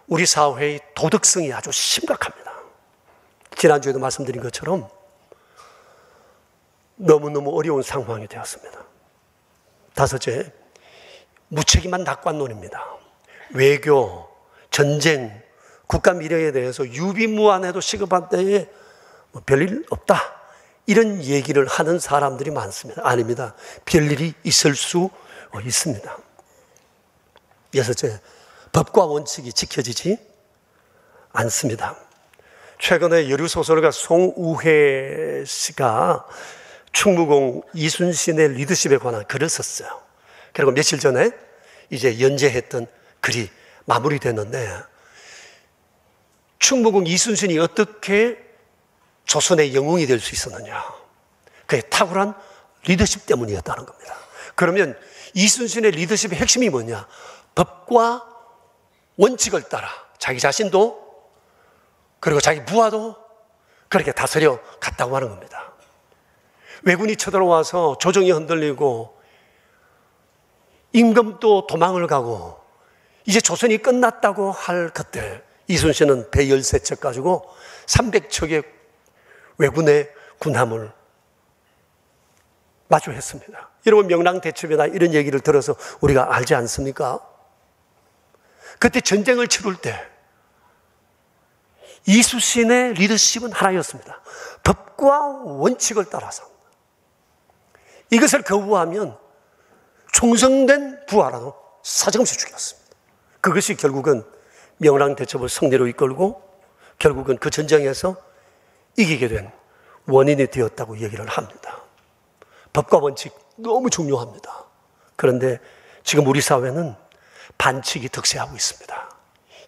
우리 사회의 도덕성이 아주 심각합니다. 지난주에도 말씀드린 것처럼 너무너무 어려운 상황이 되었습니다. 다섯째, 무책임한 낙관론입니다. 외교, 전쟁, 국가 미래에 대해서 유비무환해도 시급한 때에 별일 없다, 이런 얘기를 하는 사람들이 많습니다. 아닙니다. 별일이 있을 수 있습니다. 여섯째, 법과 원칙이 지켜지지 않습니다. 최근에 여류소설가 송우회 씨가 충무공 이순신의 리더십에 관한 글을 썼어요. 그리고 며칠 전에 이제 연재했던 글이 마무리됐는데, 충무공 이순신이 어떻게 조선의 영웅이 될 수 있었느냐, 그의 탁월한 리더십 때문이었다는 겁니다. 그러면 이순신의 리더십의 핵심이 뭐냐? 법과 원칙을 따라 자기 자신도 그리고 자기 부하도 그렇게 다스려 갔다고 하는 겁니다. 왜군이 쳐들어와서 조정이 흔들리고 임금도 도망을 가고 이제 조선이 끝났다고 할 그때, 이순신은 배 13척 가지고 300척의 왜군의 군함을 마주했습니다. 여러분, 명랑대첩이나 이런 얘기를 들어서 우리가 알지 않습니까? 그때 전쟁을 치룰 때 이순신의 리더십은 하나였습니다. 법과 원칙을 따라서. 이것을 거부하면 충성된 부하라도 사정없이 죽였습니다. 그것이 결국은 명랑대첩을 승리로 이끌고 결국은 그 전쟁에서 이기게 된 원인이 되었다고 얘기를 합니다. 법과 원칙 너무 중요합니다. 그런데 지금 우리 사회는 반칙이 득세하고 있습니다.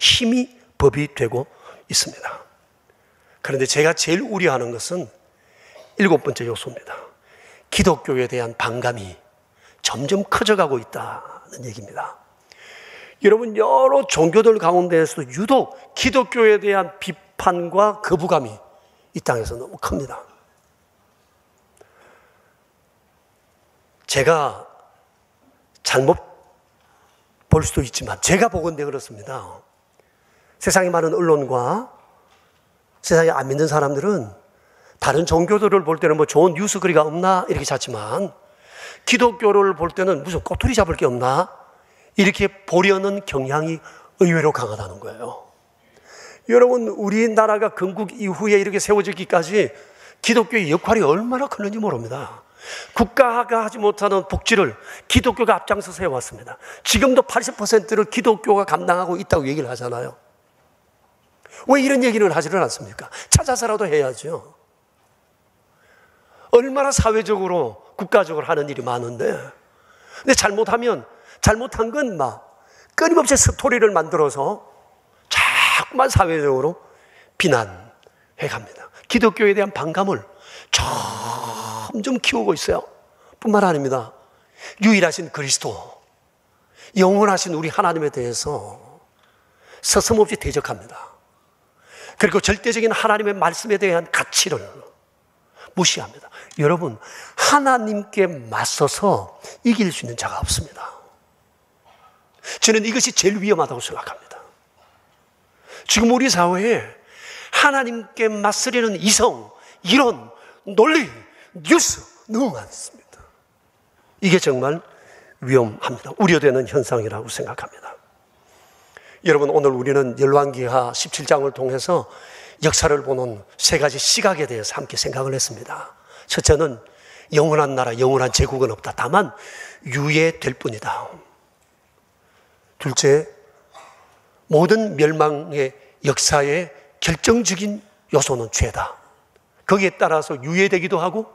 힘이 법이 되고 있습니다. 그런데 제가 제일 우려하는 것은 7번째 요소입니다. 기독교에 대한 반감이 점점 커져가고 있다는 얘기입니다. 여러분, 여러 종교들 가운데에서도 유독 기독교에 대한 비판과 거부감이 이 땅에서 너무 큽니다. 제가 잘못 볼 수도 있지만 제가 보건대 그렇습니다. 세상에 많은 언론과 세상에 안 믿는 사람들은 다른 종교들을 볼 때는 뭐 좋은 뉴스거리가 없나 이렇게 찾지만, 기독교를 볼 때는 무슨 꼬투리 잡을 게 없나 이렇게 보려는 경향이 의외로 강하다는 거예요. 여러분, 우리나라가 건국 이후에 이렇게 세워지기까지 기독교의 역할이 얼마나 컸는지 모릅니다. 국가가 하지 못하는 복지를 기독교가 앞장서서 해왔습니다. 지금도 80%를 기독교가 감당하고 있다고 얘기를 하잖아요. 왜 이런 얘기를 하지는 않습니까? 찾아서라도 해야죠. 얼마나 사회적으로 국가적으로 하는 일이 많은데, 근데 잘못한 건 막 끊임없이 스토리를 만들어서 자꾸만 사회적으로 비난해 갑니다. 기독교에 대한 반감을 점점 키우고 있어요. 뿐만 아닙니다. 유일하신 그리스도, 영원하신 우리 하나님에 대해서 서슴없이 대적합니다. 그리고 절대적인 하나님의 말씀에 대한 가치를 무시합니다. 여러분, 하나님께 맞서서 이길 수 있는 자가 없습니다. 저는 이것이 제일 위험하다고 생각합니다. 지금 우리 사회에 하나님께 맞서려는 이성, 이론, 논리, 뉴스 너무 많습니다. 이게 정말 위험합니다. 우려되는 현상이라고 생각합니다. 여러분, 오늘 우리는 열왕기하 17장을 통해서 역사를 보는 3가지 시각에 대해서 함께 생각을 했습니다. 첫째는 영원한 나라, 영원한 제국은 없다. 다만 유예될 뿐이다. 둘째, 모든 멸망의 역사의 결정적인 요소는 죄다. 거기에 따라서 유예되기도 하고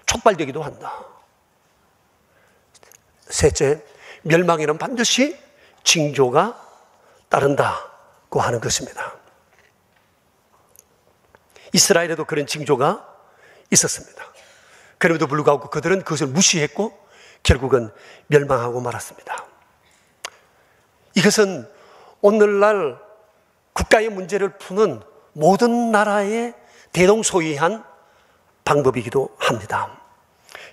촉발되기도 한다. 셋째, 멸망에는 반드시 징조가 따른다고 하는 것입니다. 이스라엘에도 그런 징조가 있었습니다. 그럼에도 불구하고 그들은 그것을 무시했고 결국은 멸망하고 말았습니다. 이것은 오늘날 국가의 문제를 푸는 모든 나라의 대동소이한 방법이기도 합니다.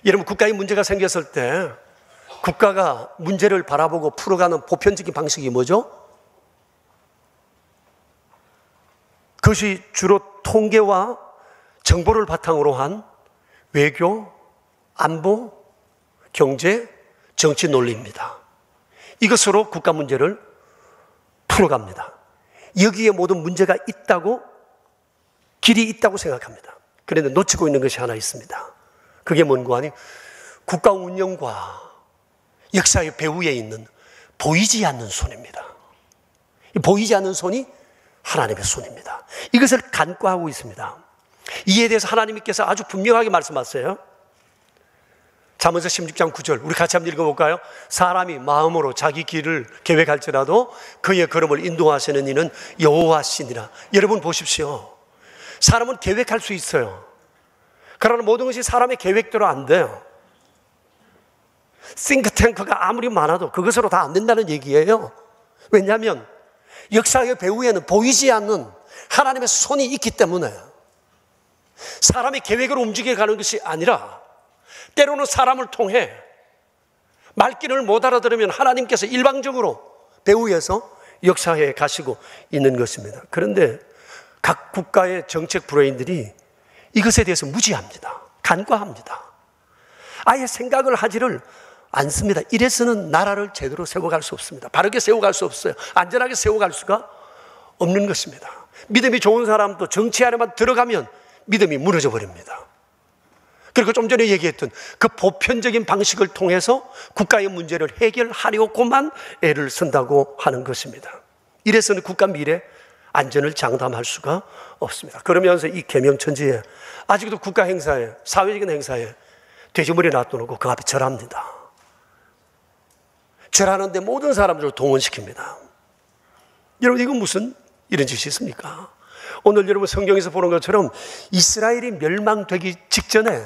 여러분, 국가의 문제가 생겼을 때 국가가 문제를 바라보고 풀어가는 보편적인 방식이 뭐죠? 그것이 주로 통계와 정보를 바탕으로 한 외교, 안보, 경제, 정치 논리입니다. 이것으로 국가 문제를 풀어갑니다. 여기에 모든 문제가 있다고, 길이 있다고 생각합니다. 그런데 놓치고 있는 것이 하나 있습니다. 그게 뭔가 하니 국가 운영과 역사의 배후에 있는 보이지 않는 손입니다. 이 보이지 않는 손이 하나님의 손입니다. 이것을 간과하고 있습니다. 이에 대해서 하나님께서 아주 분명하게 말씀하세요. 잠언서 16장 9절, 우리 같이 한번 읽어볼까요? 사람이 마음으로 자기 길을 계획할지라도 그의 걸음을 인도하시는 이는 여호와시니라. 여러분 보십시오. 사람은 계획할 수 있어요. 그러나 모든 것이 사람의 계획대로 안 돼요. 싱크탱크가 아무리 많아도 그것으로 다 안 된다는 얘기예요. 왜냐하면 역사의 배후에는 보이지 않는 하나님의 손이 있기 때문에 사람의 계획으로 움직여가는 것이 아니라 때로는 사람을 통해 말귀를 못 알아들으면 하나님께서 일방적으로 배후에서 역사에 가시고 있는 것입니다. 그런데 각 국가의 정책 브레인들이 이것에 대해서 무지합니다. 간과합니다. 아예 생각을 하지를 않습니다. 이래서는 나라를 제대로 세워갈 수 없습니다. 바르게 세워갈 수 없어요. 안전하게 세워갈 수가 없는 것입니다. 믿음이 좋은 사람도 정치 안에만 들어가면 믿음이 무너져 버립니다. 그리고 좀 전에 얘기했던 그 보편적인 방식을 통해서 국가의 문제를 해결하려고만 애를 쓴다고 하는 것입니다. 이래서는 국가 미래 안전을 장담할 수가 없습니다. 그러면서 이 계명천지에 아직도 국가 행사에, 사회적인 행사에 돼지머리 놔두고 그 앞에 절합니다. 절하는데 모든 사람들을 동원시킵니다. 여러분, 이건 무슨 이런 짓이 있습니까? 오늘 여러분 성경에서 보는 것처럼 이스라엘이 멸망되기 직전에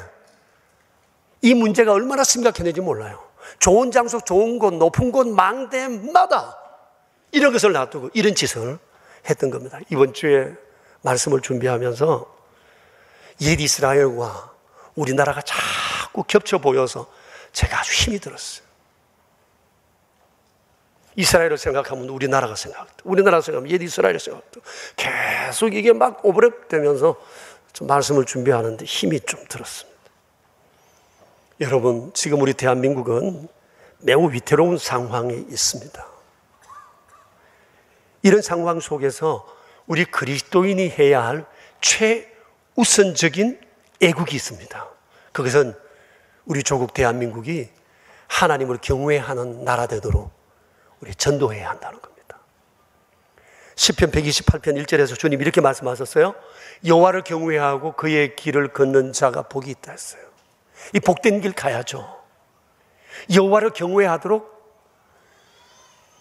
이 문제가 얼마나 심각했는지 몰라요. 좋은 장소, 좋은 곳, 높은 곳, 망대마다 이런 것을 놔두고 이런 짓을 했던 겁니다. 이번 주에 말씀을 준비하면서 옛 이스라엘과 우리나라가 자꾸 겹쳐 보여서 제가 아주 힘이 들었어요. 이스라엘을 생각하면 우리나라가 생각도, 우리나라 생각하면 옛 이스라엘을 생각도, 계속 이게 막 오버랩되면서 좀 말씀을 준비하는데 힘이 좀 들었습니다. 여러분, 지금 우리 대한민국은 매우 위태로운 상황에 있습니다. 이런 상황 속에서 우리 그리스도인이 해야 할 최우선적인 애국이 있습니다. 그것은 우리 조국 대한민국이 하나님을 경외하는 나라 되도록 우리 전도해야 한다는 겁니다. 시편 128편 1절에서 주님 이렇게 말씀하셨어요. 여호와를 경외하고 그의 길을 걷는 자가 복이 있다 했어요. 이 복된 길 가야죠. 여호와를 경외하도록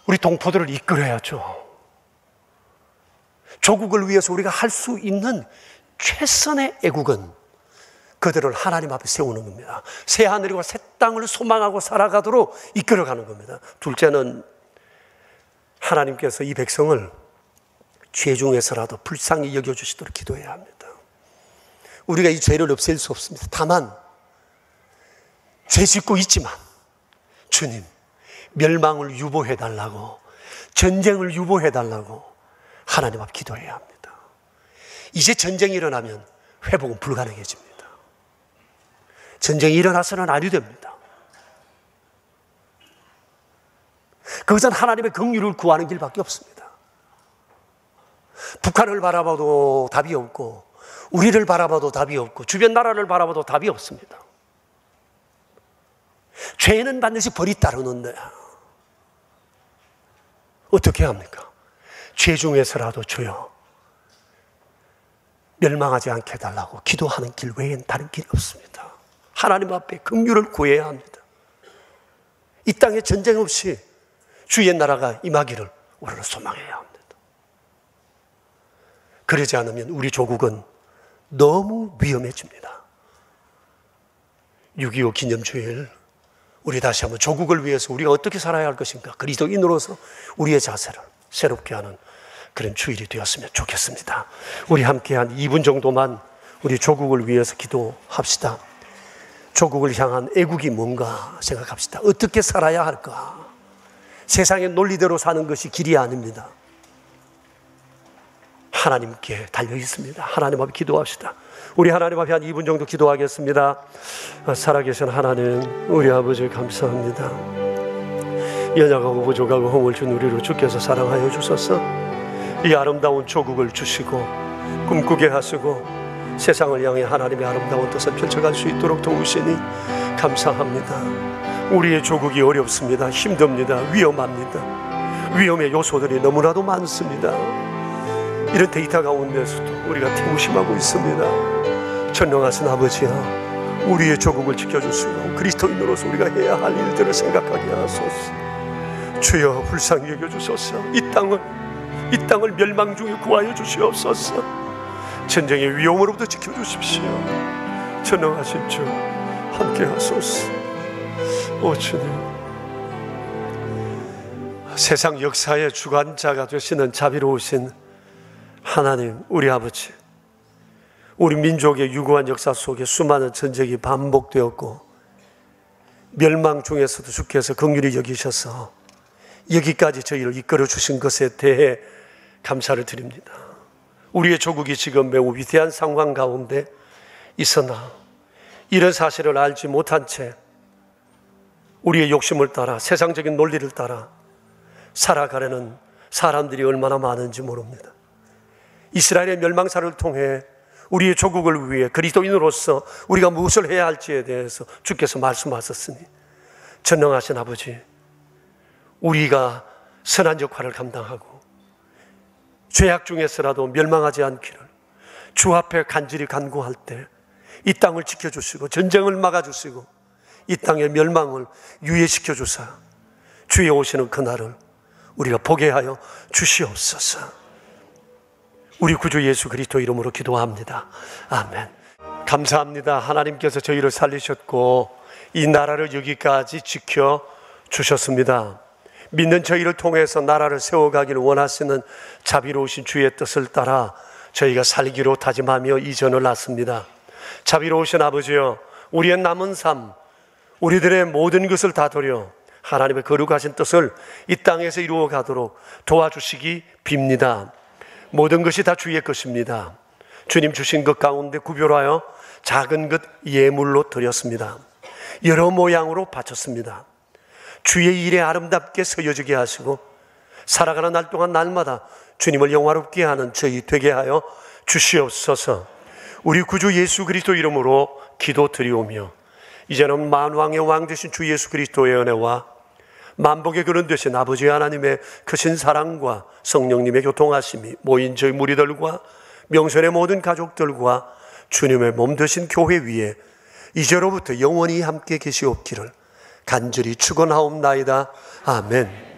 우리 동포들을 이끌어야죠. 조국을 위해서 우리가 할 수 있는 최선의 애국은 그들을 하나님 앞에 세우는 겁니다. 새 하늘과 새 땅을 소망하고 살아가도록 이끌어가는 겁니다. 둘째는 하나님께서 이 백성을 죄 중에서라도 불쌍히 여겨주시도록 기도해야 합니다. 우리가 이 죄를 없앨 수 없습니다. 다만 죄 짓고 있지만 주님, 멸망을 유보해달라고, 전쟁을 유보해달라고 하나님 앞 기도해야 합니다. 이제 전쟁이 일어나면 회복은 불가능해집니다. 전쟁이 일어나서는 아니 됩니다. 그것은 하나님의 긍휼을 구하는 길밖에 없습니다. 북한을 바라봐도 답이 없고, 우리를 바라봐도 답이 없고, 주변 나라를 바라봐도 답이 없습니다. 죄는 반드시 벌이 따르는데 어떻게 합니까? 죄 중에서라도 주여 멸망하지 않게 해달라고 기도하는 길 외엔 다른 길이 없습니다. 하나님 앞에 긍휼을 구해야 합니다. 이 땅에 전쟁 없이 주의 나라가 임하기를 우리는 소망해야 합니다. 그러지 않으면 우리 조국은 너무 위험해집니다. 6.25 기념주일, 우리 다시 한번 조국을 위해서 우리가 어떻게 살아야 할 것인가, 그리스도인으로서 우리의 자세를 새롭게 하는 그런 주일이 되었으면 좋겠습니다. 우리 함께 한 2분 정도만 우리 조국을 위해서 기도합시다. 조국을 향한 애국이 뭔가 생각합시다. 어떻게 살아야 할까? 세상의 논리대로 사는 것이 길이 아닙니다. 하나님께 달려 있습니다. 하나님 앞에 기도합시다. 우리 하나님 앞에 한 2분 정도 기도하겠습니다. 살아계신 하나님, 우리 아버지 감사합니다. 연약하고 부족하고 허물 준 우리를 주께서 사랑하여 주셔서 이 아름다운 조국을 주시고 꿈꾸게 하시고 세상을 향해 하나님의 아름다운 뜻을 펼쳐갈 수 있도록 도우시니 감사합니다. 우리의 조국이 어렵습니다. 힘듭니다. 위험합니다. 위험의 요소들이 너무나도 많습니다. 이런 데이터 가운데서도 우리가 태무심하고 있습니다. 전능하신 아버지야, 우리의 조국을 지켜주시고 그리스도인으로서 우리가 해야 할 일들을 생각하게 하소서. 주여 불쌍히 여겨주소서. 이 땅을 멸망 중에 구하여 주시옵소서. 전쟁의 위험으로부터 지켜주십시오. 전능하신 주 함께 하소서. 오 주님, 세상 역사의 주관자가 되시는 자비로우신 하나님, 우리 아버지, 우리 민족의 유구한 역사 속에 수많은 전쟁이 반복되었고 멸망 중에서도 주께서 긍휼히 여기셔서 여기까지 저희를 이끌어 주신 것에 대해 감사를 드립니다. 우리의 조국이 지금 매우 위대한 상황 가운데 있으나 이런 사실을 알지 못한 채 우리의 욕심을 따라 세상적인 논리를 따라 살아가려는 사람들이 얼마나 많은지 모릅니다. 이스라엘의 멸망사를 통해 우리의 조국을 위해 그리스도인으로서 우리가 무엇을 해야 할지에 대해서 주께서 말씀하셨으니 전능하신 아버지, 우리가 선한 역할을 감당하고 죄악 중에서라도 멸망하지 않기를 주 앞에 간절히 간구할 때 이 땅을 지켜주시고 전쟁을 막아주시고 이 땅의 멸망을 유예시켜 주사 주의 오시는 그날을 우리가 보게 하여 주시옵소서. 우리 구주 예수 그리스도 이름으로 기도합니다. 아멘. 감사합니다. 하나님께서 저희를 살리셨고 이 나라를 여기까지 지켜주셨습니다. 믿는 저희를 통해서 나라를 세워가기를 원하시는 자비로우신 주의 뜻을 따라 저희가 살기로 다짐하며 이전을 났습니다. 자비로우신 아버지여, 우리의 남은 삶, 우리들의 모든 것을 다 드려 하나님의 거룩하신 뜻을 이 땅에서 이루어 가도록 도와주시기 빕니다. 모든 것이 다 주의 것입니다. 주님 주신 것 가운데 구별하여 작은 것 예물로 드렸습니다. 여러 모양으로 바쳤습니다. 주의 일에 아름답게 서여지게 하시고 살아가는 날 동안 날마다 주님을 영화롭게 하는 저희 되게 하여 주시옵소서. 우리 구주 예수 그리스도 이름으로 기도드리오며 이제는 만왕의 왕 되신 주 예수 그리스도의 은혜와 만복의 근원 되신 아버지 하나님의 크신 사랑과 성령님의 교통하심이 모인 저희 무리들과 명선의 모든 가족들과 주님의 몸 되신 교회 위에 이제로부터 영원히 함께 계시옵기를 간절히 축원하옵나이다. 아멘.